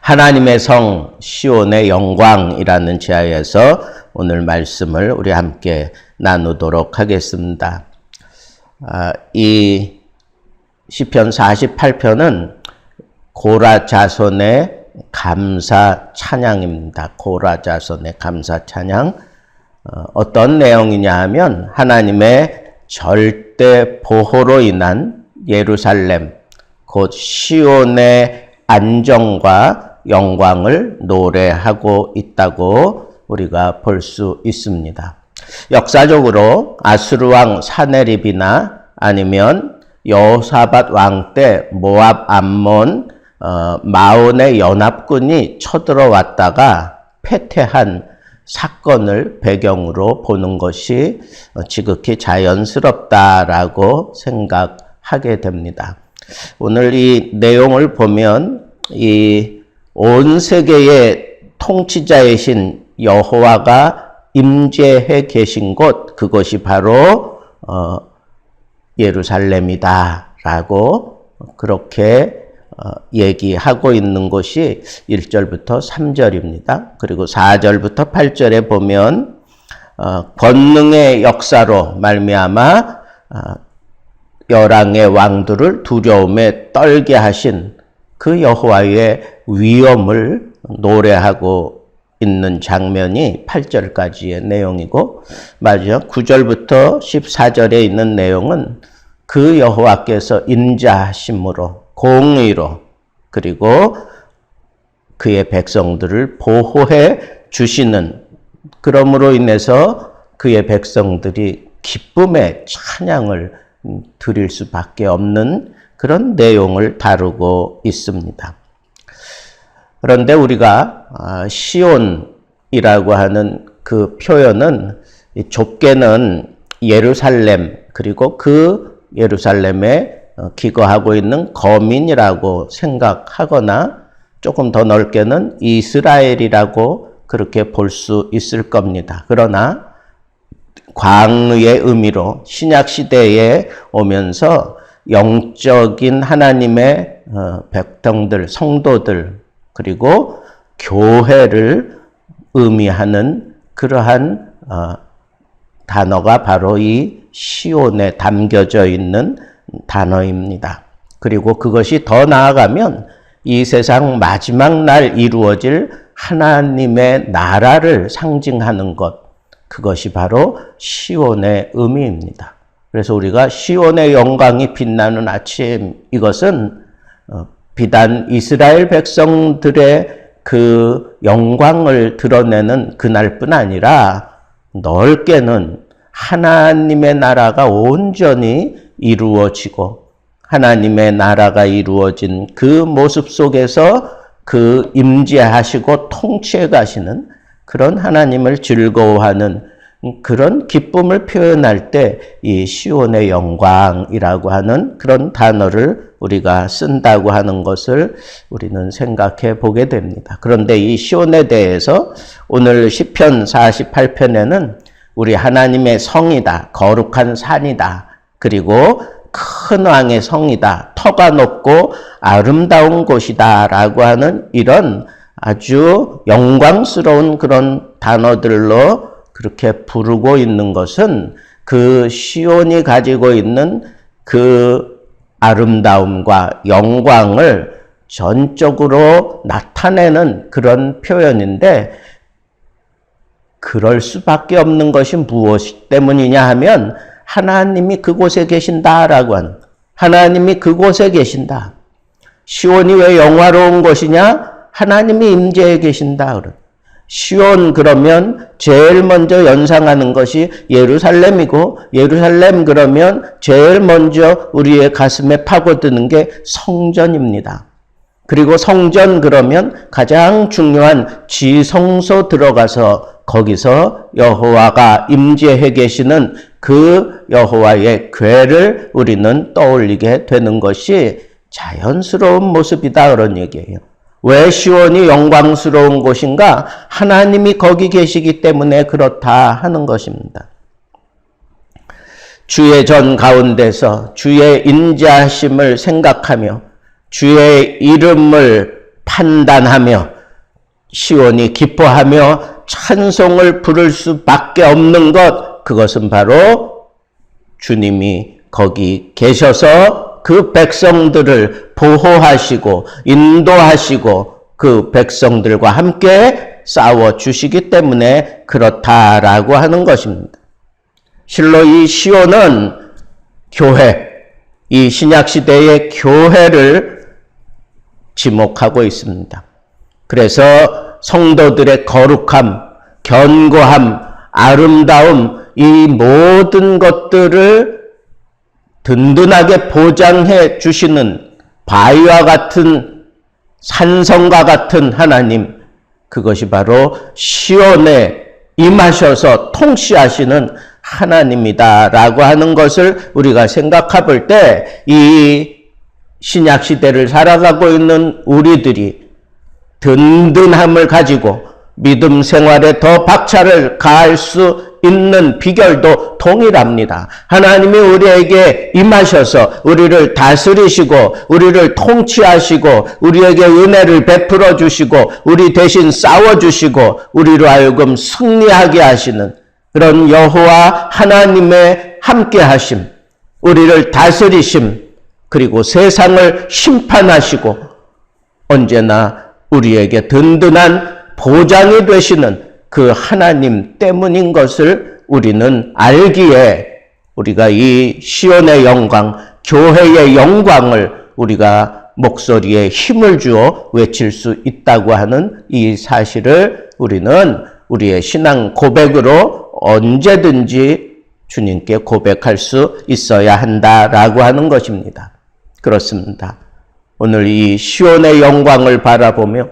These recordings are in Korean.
하나님의 성 시온의 영광이라는 제하에서 오늘 말씀을 우리 함께 나누도록 하겠습니다. 이 시편 48편은 고라 자손의 감사 찬양입니다. 고라 자손의 감사 찬양. 어떤 내용이냐 하면 하나님의 절대 보호로 인한 예루살렘, 곧 시온의 안정과 영광을 노래하고 있다고 우리가 볼 수 있습니다. 역사적으로 아수르 왕 사네립이나 아니면 여호사밧 왕 때 모압, 암몬, 마온의 연합군이 쳐들어왔다가 패퇴한 사건을 배경으로 보는 것이 지극히 자연스럽다라고 생각하게 됩니다. 오늘 이 내용을 보면 이 온 세계의 통치자이신 여호와가 임재해 계신 곳, 그것이 바로 예루살렘이다라고 그렇게 얘기하고 있는 것이 1절부터 3절입니다. 그리고 4절부터 8절에 보면 권능의 역사로 말미암아 열왕의 왕들을 두려움에 떨게 하신 그 여호와의 위엄을 노래하고 있는 장면이 8절까지의 내용이고, 맞아요. 9절부터 14절에 있는 내용은 그 여호와께서 인자하심으로 공의로 그리고 그의 백성들을 보호해 주시는, 그러므로 인해서 그의 백성들이 기쁨의 찬양을 드릴 수밖에 없는 그런 내용을 다루고 있습니다. 그런데 우리가 시온이라고 하는 그 표현은 좁게는 예루살렘, 그리고 그 예루살렘에 기거하고 있는 거민이라고 생각하거나 조금 더 넓게는 이스라엘이라고 그렇게 볼 수 있을 겁니다. 그러나 광의의 의미로 신약 시대에 오면서 영적인 하나님의 백성들, 성도들, 그리고 교회를 의미하는 그러한 단어가 바로 이 시온에 담겨져 있는 단어입니다. 그리고 그것이 더 나아가면 이 세상 마지막 날 이루어질 하나님의 나라를 상징하는 것, 그것이 바로 시온의 의미입니다. 그래서 우리가 시온의 영광이 빛나는 아침, 이것은 비단 이스라엘 백성들의 그 영광을 드러내는 그날뿐 아니라 넓게는 하나님의 나라가 온전히 이루어지고 하나님의 나라가 이루어진 그 모습 속에서 그 임재하시고 통치해 가시는 그런 하나님을 즐거워하는 그런 기쁨을 표현할 때 이 시온의 영광이라고 하는 그런 단어를 우리가 쓴다고 하는 것을 우리는 생각해 보게 됩니다. 그런데 이 시온에 대해서 오늘 시편 48편에는 우리 하나님의 성이다, 거룩한 산이다, 그리고 큰 왕의 성이다, 터가 높고 아름다운 곳이다 라고 하는 이런 아주 영광스러운 그런 단어들로 그렇게 부르고 있는 것은 그 시온이 가지고 있는 그 아름다움과 영광을 전적으로 나타내는 그런 표현인데, 그럴 수밖에 없는 것이 무엇 때문이냐 하면 하나님이 그곳에 계신다라고 하는, 하나님이 그곳에 계신다. 시온이 왜 영화로운 곳이냐? 하나님이 임재해 계신다. 그런. 시온 그러면 제일 먼저 연상하는 것이 예루살렘이고, 예루살렘 그러면 제일 먼저 우리의 가슴에 파고드는 게 성전입니다. 그리고 성전 그러면 가장 중요한 지성소 들어가서 거기서 여호와가 임재해 계시는 그 여호와의 궤를 우리는 떠올리게 되는 것이 자연스러운 모습이다, 그런 얘기예요. 왜 시온이 영광스러운 곳인가? 하나님이 거기 계시기 때문에 그렇다 하는 것입니다. 주의 전 가운데서 주의 인자하심을 생각하며 주의 이름을 판단하며 시온이 기뻐하며 찬송을 부를 수밖에 없는 것, 그것은 바로 주님이 거기 계셔서 그 백성들을 보호하시고 인도하시고 그 백성들과 함께 싸워주시기 때문에 그렇다라고 하는 것입니다. 실로 이 시온은 교회, 이 신약시대의 교회를 지목하고 있습니다. 그래서 성도들의 거룩함, 견고함, 아름다움, 이 모든 것들을 든든하게 보장해 주시는 바위와 같은 산성과 같은 하나님, 그것이 바로 시온에 임하셔서 통치하시는 하나님이다라고 하는 것을 우리가 생각해 볼 때 이 신약시대를 살아가고 있는 우리들이 든든함을 가지고 믿음 생활에 더 박차를 가할 수 있는 비결도 동일합니다. 하나님이 우리에게 임하셔서 우리를 다스리시고 우리를 통치하시고 우리에게 은혜를 베풀어 주시고 우리 대신 싸워 주시고 우리로 하여금 승리하게 하시는 그런 여호와 하나님의 함께 하심, 우리를 다스리심, 그리고 세상을 심판하시고 언제나 우리에게 든든한 보장이 되시는 그 하나님 때문인 것을 우리는 알기에 우리가 이 시온의 영광, 교회의 영광을 우리가 목소리에 힘을 주어 외칠 수 있다고 하는 이 사실을 우리는 우리의 신앙 고백으로 언제든지 주님께 고백할 수 있어야 한다라고 하는 것입니다. 그렇습니다. 오늘 이 시온의 영광을 바라보며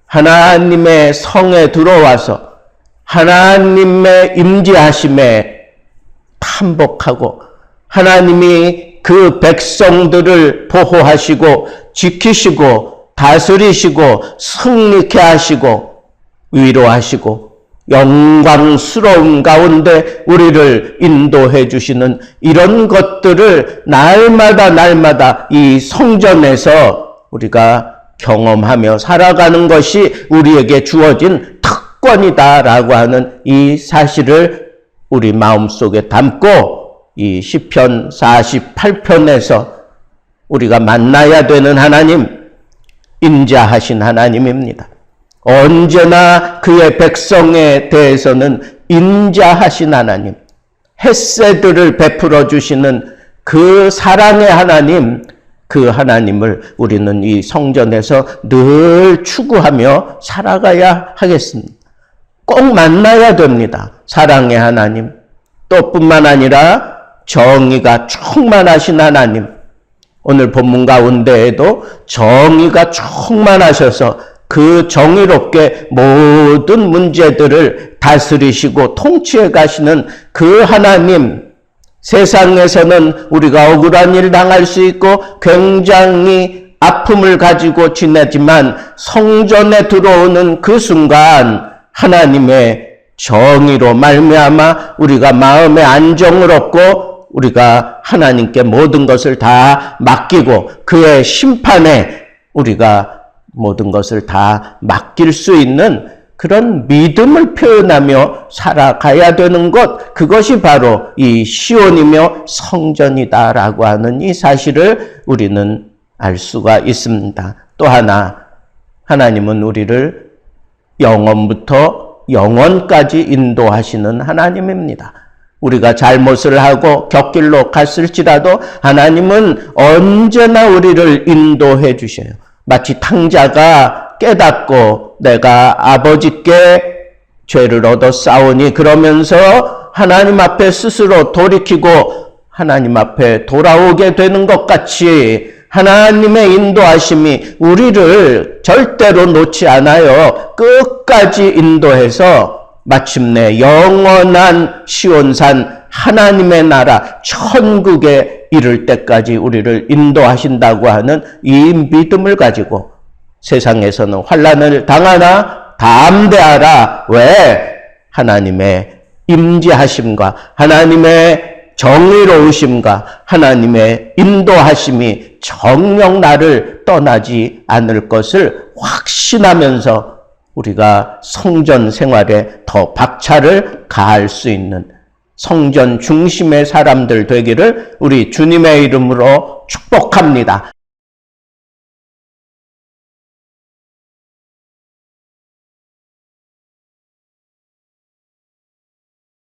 하나님의 성에 들어와서 하나님의 임재하심에 탐복하고 하나님이 그 백성들을 보호하시고 지키시고 다스리시고 승리케 하시고 위로하시고 영광스러운 가운데 우리를 인도해 주시는 이런 것들을 날마다 이 성전에서 우리가 경험하며 살아가는 것이 우리에게 주어진 특권이다라고 하는 이 사실을 우리 마음속에 담고 이 시편 48편에서 우리가 만나야 되는 하나님, 인자하신 하나님입니다. 언제나 그의 백성에 대해서는 인자하신 하나님, 헤세드를 베풀어 주시는 그 사랑의 하나님, 그 하나님을 우리는 이 성전에서 늘 추구하며 살아가야 하겠습니다. 꼭 만나야 됩니다. 사랑의 하나님, 또 뿐만 아니라 정의가 충만하신 하나님, 오늘 본문 가운데에도 정의가 충만하셔서 그 정의롭게 모든 문제들을 다스리시고 통치해 가시는 그 하나님, 세상에서는 우리가 억울한 일 당할 수 있고 굉장히 아픔을 가지고 지내지만 성전에 들어오는 그 순간 하나님의 정의로 말미암아 우리가 마음의 안정을 얻고 우리가 하나님께 모든 것을 다 맡기고 그의 심판에 우리가 모든 것을 다 맡길 수 있는 그런 믿음을 표현하며 살아가야 되는 것, 그것이 바로 이 시온이며 성전이다라고 하는 이 사실을 우리는 알 수가 있습니다. 또 하나, 하나님은 우리를 영원부터 영원까지 인도하시는 하나님입니다. 우리가 잘못을 하고 곁길로 갔을지라도 하나님은 언제나 우리를 인도해 주셔요. 마치 탕자가 깨닫고 내가 아버지께 죄를 얻어 싸우니 그러면서 하나님 앞에 스스로 돌이키고 하나님 앞에 돌아오게 되는 것 같이 하나님의 인도하심이 우리를 절대로 놓지 않아요. 끝까지 인도해서 마침내 영원한 시온산 하나님의 나라 천국에 이를 때까지 우리를 인도하신다고 하는 이 믿음을 가지고 세상에서는 환난을 당하나 담대하라. 왜? 하나님의 임재하심과 하나님의 정의로우심과 하나님의 인도하심이 정녕 나를 떠나지 않을 것을 확신하면서 우리가 성전 생활에 더 박차를 가할 수 있는 성전 중심의 사람들 되기를 우리 주님의 이름으로 축복합니다.